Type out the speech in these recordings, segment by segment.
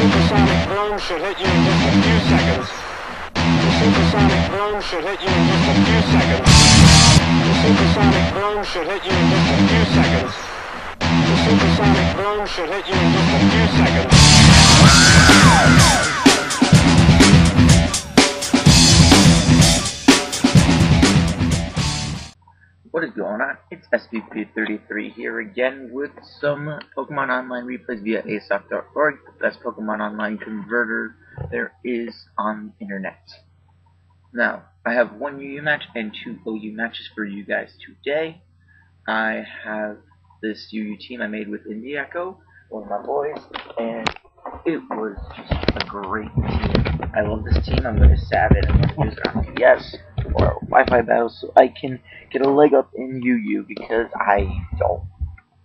supersonic boom should hit you in just a few seconds. The supersonic boom should hit you in just a few seconds. The supersonic boom should hit you in just a few seconds. The supersonic boom should hit you in just a few seconds. What is going on? It's SBP33 here again with some Pokemon Online replays via asoc.org, the best Pokemon Online converter there is on the internet. Now, I have one UU match and two OU matches for you guys today. I have this UU team I made with Indie Echo, one of my boys, and it was just a great team. I love this team. I'm going to save it and use it on PS or Wi-Fi battles so I can get a leg up in UU because I don't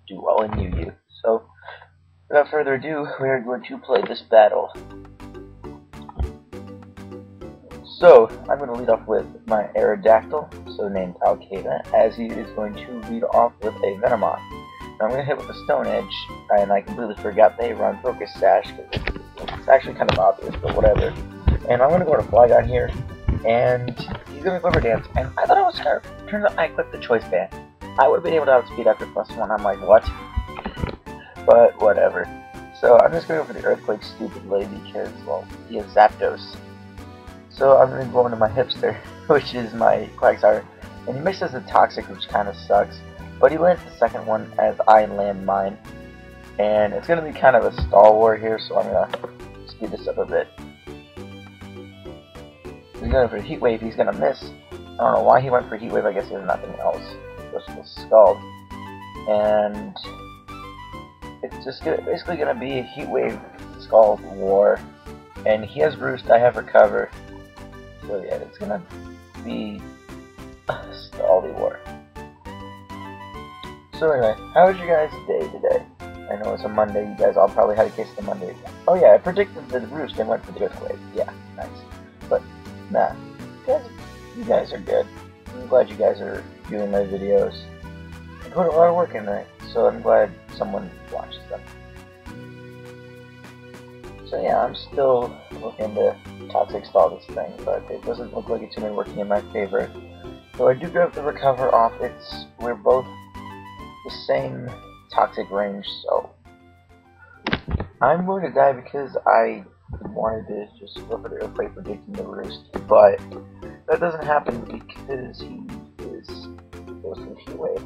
do well in UU. So, without further ado, we are going to play this battle. So, I'm going to lead off with my Aerodactyl, so named Palcata, as he is going to lead off with a Venomoth. Now I'm going to hit with a Stone Edge, and I completely forgot they run Focus Sash, because it's actually kind of obvious, but whatever. And I'm going to go to Flygon here, and he's going to go for Dance, and I thought it was Scarf. Turns out I clicked the Choice Band. I would have been able to outspeed after +1, I'm like, what? But whatever. So I'm just going to go for the Earthquake stupidly, because, well, he has Zapdos. So I'm going to go into my Hipster, which is my Quagsire, and he misses the Toxic, which kind of sucks. But he lands the second one as I land mine. And it's going to be kind of a stall war here, so I'm going to speed this up a bit. He's going for Heat Wave, he's going to miss. I don't know why he went for Heat Wave, I guess he has nothing else. Goes for Scald. And it's just basically going to be a Heat Wave Scald war. And he has Roost, I have Recover. So yeah, it's going to be a Staldy war. So anyway, how was your guys' day today? I know it's a Monday, you guys all probably had a case of the Monday. Oh yeah, I predicted the Roost and went for the Earthquake. Yeah, nice. But, nah, you guys are good. I'm glad you guys are viewing my videos. I put a lot of work in there, so I'm glad someone watches them. So yeah, I'm still looking to Toxic stall this thing, but it doesn't look like it's going to be working in my favor. So I do grab the Recover off. We're both the same Toxic range, so I'm going to die because I wanted to just go for the Earthquake predicting the Roost, but that doesn't happen because he goes for the Heat Wave.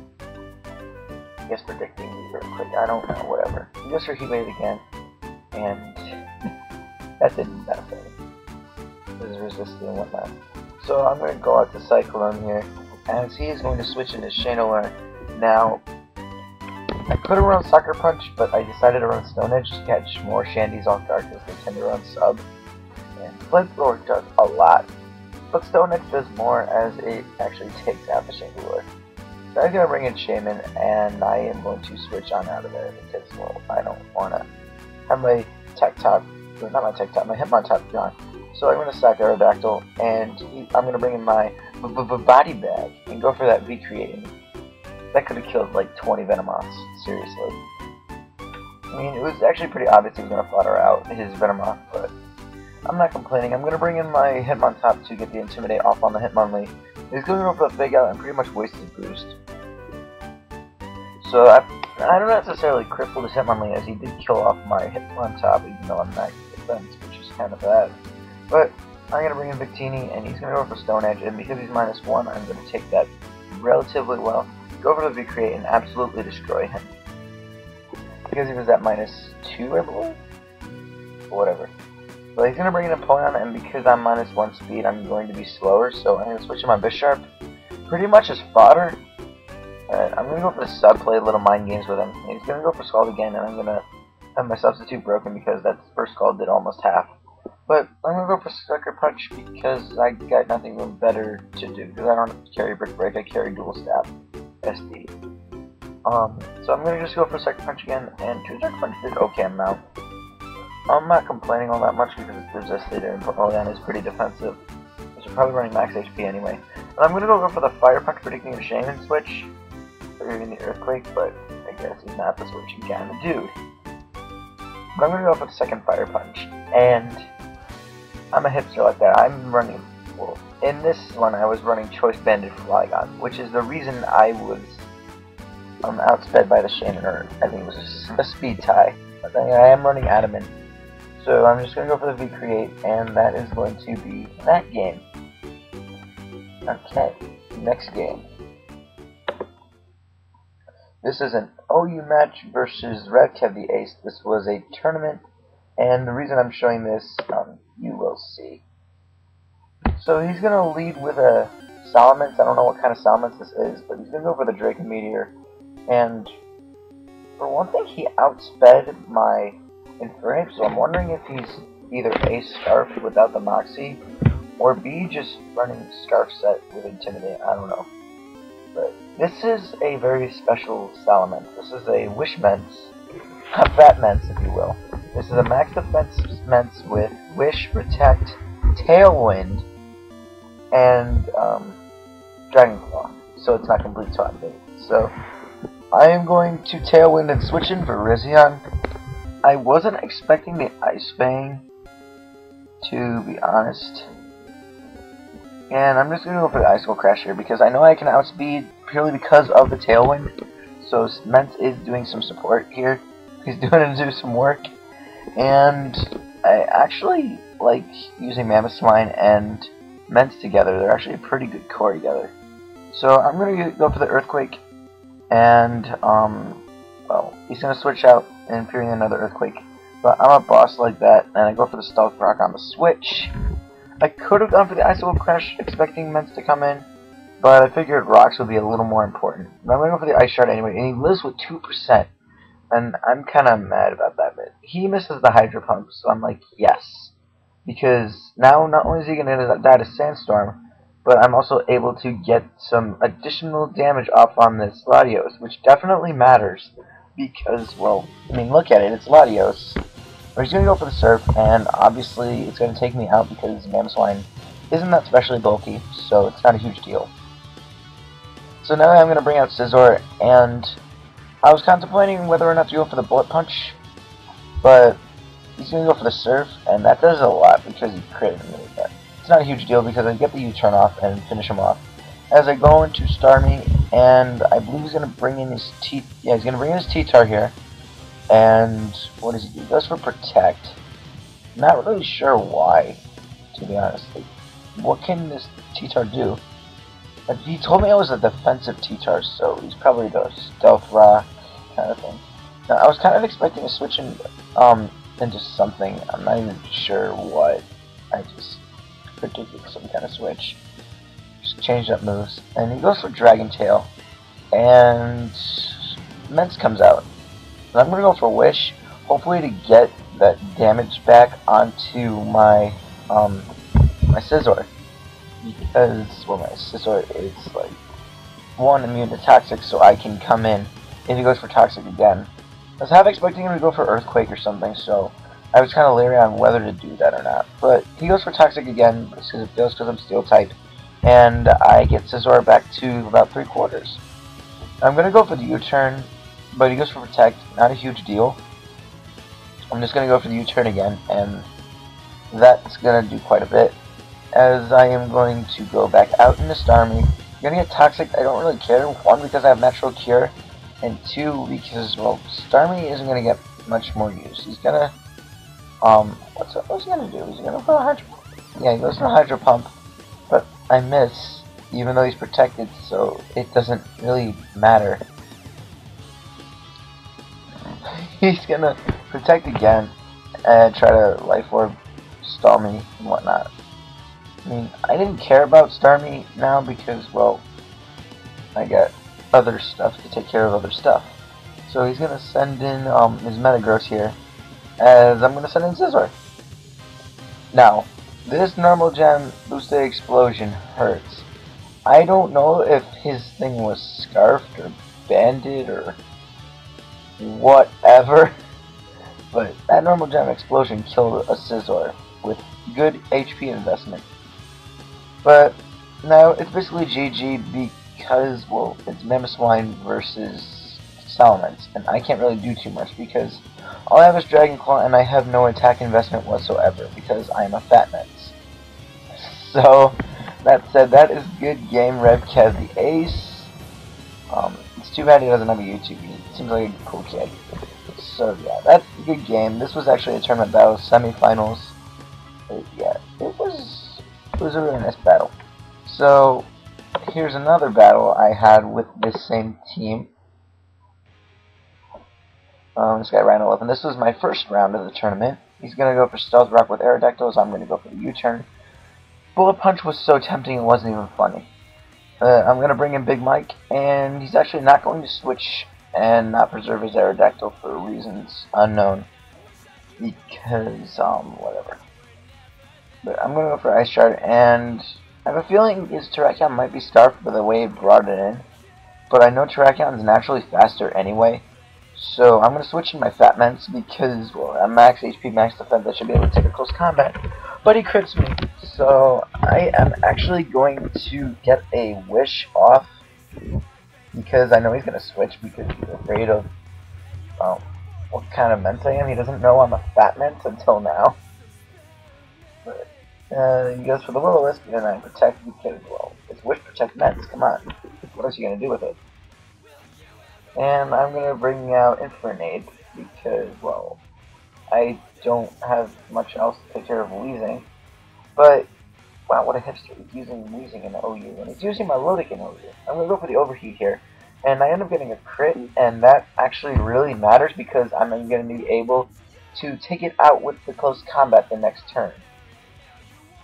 I guess predicting the Earthquake, I don't know, whatever. He goes for Heat Wave again, and that didn't benefit me. This is resistant and whatnot. So I'm going to go out to Cyclone here, as he is going to switch into Channeler. Now, I could have run Sucker Punch, but I decided to run Stone Edge to catch more Shandies off guard because they tend to run Sub. And Flamethrower does a lot, but Stone Edge does more as it actually takes out the Chandelure. So I'm going to bring in Shaman, and I am going to switch on out of there because, well, I don't want to have my Tech Top, or not my Tech Top, my Hitmontop gone. So I'm going to sack Aerodactyl, and I'm going to bring in my Body Bag and go for that V-Creating. That could have killed like 20 Venomoths, seriously. I mean, it was actually pretty obvious he was going to flutter out his Venomoth, but I'm not complaining. I'm going to bring in my Hitmontop to get the Intimidate off on the Hitmonlee. He's going to go for the Fake Out and pretty much waste his boost. So I don't necessarily cripple his Hitmonlee as he did kill off my Hitmontop, even though I'm max defense, which is kind of bad. But I'm going to bring in Victini, and he's going to go for Stone Edge, and because he's -1, I'm going to take that relatively well. Go over to V-Create and absolutely destroy him. Because he was at -2, I believe? Or whatever. But he's going to bring in Empoleon, and because I'm -1 speed, I'm going to be slower, so I'm going to switch to my Bisharp. Pretty much as fodder. I'm going to go for the sub, play a little mind games with him. And he's going to go for Scald again, and I'm going to have my substitute broken because that first Scald did almost half. But I'm going to go for Sucker Punch because I got nothing better to do. Because I don't carry Brick Break, I carry Dual Stab. SD. So I'm gonna just go for Sucker Punch again, and 2 Sucker Punch did okay amount. I'm not complaining all that much because it's resisted and Empoleon is pretty defensive. So probably running max HP anyway. And I'm gonna go for the Fire Punch predicting the Shaman switch, or even the Earthquake, but I guess he's not the switching kind of dude. But I'm going to go for the second Fire Punch. And I'm a hipster like that. I'm running, well, in this one I was running Choice Banded Flygon, which is the reason I was outsped by the Shannon, or I think it was a speed tie. But I am running Adamant. So I'm just going to go for the V-Create, and that is going to be that game. Okay, next game. This is an OU match versus Red Kev the Ace. This was a tournament, and the reason I'm showing this, you will see. So he's going to lead with a Salamence. I don't know what kind of Salamence this is, but he's going to go for the Drake and Meteor. And for one thing, he outsped my Infernape, so I'm wondering if he's either A, Scarf without the Moxie, or B, just running Scarf set with Intimidate. I don't know. But this is a very special Salamence. This is a Wishmence, a Fatmence if you will. This is a max defense Mence with Wish, Protect, Tailwind, and Dragon Claw. So it's not complete time bait. So I am going to Tailwind and switch in for Rizion. I wasn't expecting the Ice Fang, to be honest. And I'm just going to go for the Icicle Crash here because I know I can outspeed purely because of the Tailwind. So Mence is doing some support here. He's doing some work. And I actually like using Mammothswine and Mence together. They're actually a pretty good core together. So I'm going to go for the Earthquake. And, well, he's going to switch out and appearing another Earthquake. But I'm a boss like that, and I go for the Stealth Rock on the switch. I could have gone for the Icicle Crash, expecting Mence to come in, but I figured Rocks would be a little more important. But I'm going to go for the Ice Shard anyway, and he lives with 2%. And I'm kind of mad about that bit. He misses the Hydro Pump, so I'm like, yes. Because now, not only is he going to die to Sandstorm, but I'm also able to get some additional damage off on this Latios, which definitely matters. Because, well, I mean, look at it, it's Latios. But he's going to go for the Surf, and obviously it's going to take me out because Mammothswine isn't that specially bulky, so it's not a huge deal. So now I'm going to bring out Scizor, and I was contemplating whether or not to go for the Bullet Punch, but he's going to go for the Surf, and that does a lot because he critted me. But it's not a huge deal because I get the U-turn off and finish him off. As I go into Starmie, and I believe he's going to bring in his he's going to bring in his T-Tar here. And what does he do? He goes for Protect. Not really sure why, to be honest. Like, what can this T-Tar do? Like, he told me I was a defensive T-Tar, so he's probably the Stealth Rock kind of thing. Now, I was kind of expecting to switch into something. I'm not even sure what. I just predicted some kind of switch. Just changed up moves. And he goes for Dragon Tail. And Mence comes out. And I'm going to go for Wish, hopefully to get that damage back onto my my Scizor. Because, well, my Scizor is, like, 1, immune to Toxic, so I can come in if he goes for Toxic again. I was half expecting him to go for Earthquake or something, so I was kind of leery on whether to do that or not. But he goes for Toxic again, because I'm Steel type, and I get Scizor back to about 3/4. I'm going to go for the U-turn, but he goes for Protect, not a huge deal. I'm just going to go for the U-turn again, and that's going to do quite a bit. As I am going to go back out into Starmie. I'm going to get Toxic, I don't really care. 1, because I have Natural Cure, and 2, because, well, Starmie isn't going to get much more use. He's going to, what's he going to do? He's going to go for a Hydro Pump. Yeah, he goes for a Hydro Pump, but I miss, even though he's protected, so it doesn't really matter. He's gonna Protect again and try to Life Orb stall me and whatnot. I mean, I didn't care about Starmie now because, well, I got other stuff to take care of other stuff. So he's gonna send in his Metagross here, as I'm gonna send in Scizor. Now, this normal gem boosted explosion hurts. I don't know if his thing was scarfed or banded or whatever, but that normal gem explosion killed a Scizor with good HP investment. But now it's basically GG because, well, it's Mammothswine versus Salamence, and I can't really do too much because All I have is Dragon Claw, and I have no attack investment whatsoever because I am a fat mess. So, that said, that is good game. Revkev the Ace. It's too bad he doesn't have a YouTube. He seems like a cool kid. So yeah, that's a good game. This was actually a tournament battle, semifinals. Yeah, it was a really nice battle. So here's another battle I had with this same team. This guy ran 11. This was my first round of the tournament. He's gonna go for Stealth Rock with Aerodactyls. I'm gonna go for the U-turn. Bullet Punch was so tempting it wasn't even funny. I'm gonna bring in Big Mike, and he's actually not going to switch and not preserve his Aerodactyl for reasons unknown. Because, whatever. But I'm gonna go for Ice Shard, and I have a feeling his Terrakion might be starved by the way he brought it in. But I know Terrakion is naturally faster anyway. So I'm gonna switch in my Fat Mence because, well, I'm max HP, max defense, I should be able to take a close combat. But he crits me. So I am actually going to get a Wish off because I know he's going to switch because he's afraid of what kind of Mence I am. He doesn't know I'm a Fat Mence until now. But, he goes for the Will-O-Wisp, and I protect because, well, it's Wish Protect Mence, come on. What else are you going to do with it? And I'm going to bring out Infernape because, well, I don't have much else to take care of Weezing. But, wow, what a hipster. He's using Weezing in OU, and he's using my Lodic in OU. I'm going to go for the Overheat here. And I end up getting a crit, and that actually really matters because I'm going to be able to take it out with the close combat the next turn.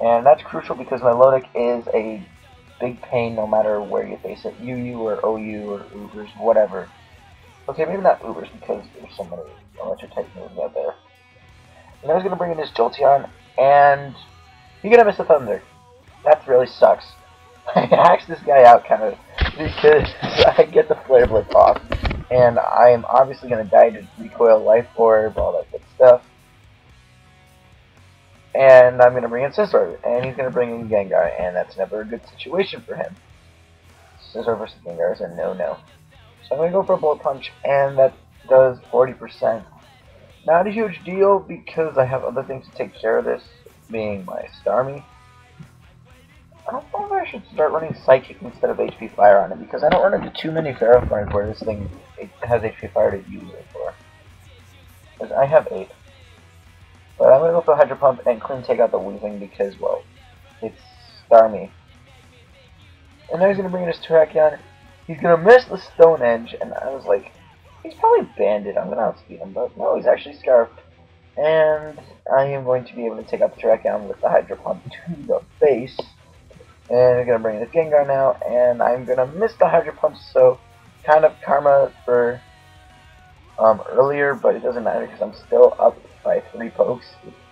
And that's crucial because my Lodic is a big pain no matter where you face it. UU or OU or Ubers, whatever. Okay, maybe not Ubers because there's so many electric type moves out there. And I was going to bring in this Jolteon, and you're going to miss the Thunder. That really sucks. I axed this guy out kind of because I get the Flare Blitz off, and I am obviously going to die to Recoil, Life Orb, all that good stuff. And I'm going to bring in Scizor, and he's going to bring in Gengar, and that's never a good situation for him. Scizor versus Gengar is a no-no. So I'm going to go for a Bullet Punch, and that does 40%. Not a huge deal because I have other things to take care of this, being my Starmie. I don't know if I should start running Psychic instead of HP Fire on it because I don't run into too many Ferrothorns where this thing has HP Fire to use it for. Because I have 8. But I'm going to go for Hydro Pump and clean take out the Weezing because, well, it's Starmie. And now he's going to bring in his Terrakion. He's going to miss the Stone Edge, and I was like, he's probably Banded, I'm going to outspeed him, but no, he's actually Scarfed. And I am going to be able to take out the Terrakion with the Hydro Pump to the face. And I'm going to bring in the Gengar now, and I'm going to miss the Hydro Pump, so kind of karma for earlier, but it doesn't matter because I'm still up by 3 pokes.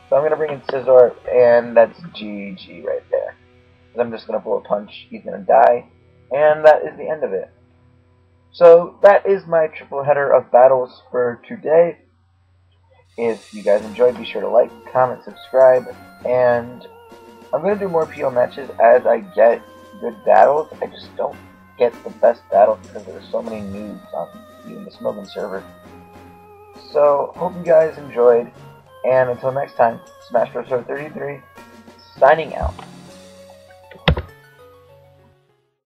So I'm going to bring in Scizor, and that's GG right there. I'm just going to Bullet Punch, he's going to die, and that is the end of it. So that is my triple header of battles for today. If you guys enjoyed, be sure to like, comment, subscribe, and I'm going to do more PO matches as I get good battles. I just don't get the best battles because there's so many noobs on even the Smogon server. So, hope you guys enjoyed, and until next time, Smash Bros. 33, signing out.